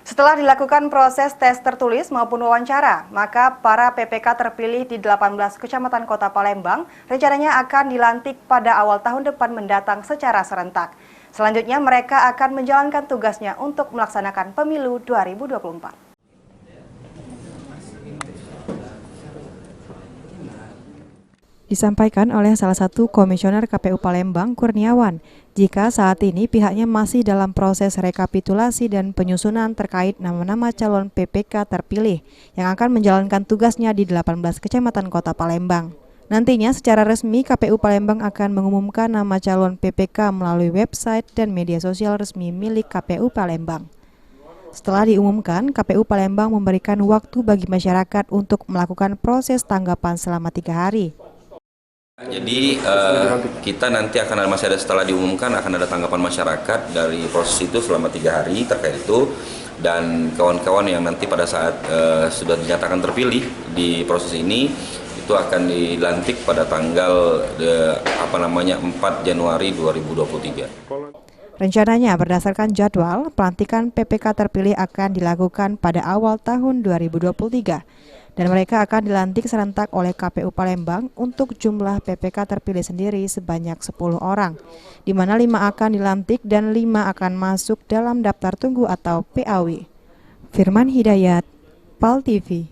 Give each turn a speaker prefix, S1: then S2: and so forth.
S1: Setelah dilakukan proses tes tertulis maupun wawancara, maka para PPK terpilih di 18 kecamatan Kota Palembang rencananya akan dilantik pada awal tahun depan mendatang secara serentak. Selanjutnya mereka akan menjalankan tugasnya untuk melaksanakan pemilu 2024. Disampaikan oleh salah satu komisioner KPU Palembang, Kurniawan, jika saat ini pihaknya masih dalam proses rekapitulasi dan penyusunan terkait nama-nama calon PPK terpilih yang akan menjalankan tugasnya di 18 kecamatan Kota Palembang. Nantinya secara resmi KPU Palembang akan mengumumkan nama calon PPK melalui website dan media sosial resmi milik KPU Palembang. Setelah diumumkan, KPU Palembang memberikan waktu bagi masyarakat untuk melakukan proses tanggapan selama 3 hari.
S2: Jadi kita nanti masih ada, setelah diumumkan akan ada tanggapan masyarakat dari proses itu selama 3 hari terkait itu, dan kawan-kawan yang nanti pada saat sudah dinyatakan terpilih di proses ini itu akan dilantik pada tanggal 4 Januari 2023.
S1: Rencananya berdasarkan jadwal, pelantikan PPK terpilih akan dilakukan pada awal tahun 2023 dan mereka akan dilantik serentak oleh KPU Palembang. Untuk jumlah PPK terpilih sendiri sebanyak 10 orang, di mana 5 akan dilantik dan 5 akan masuk dalam daftar tunggu atau PAW. Firman Hidayat, PAL TV.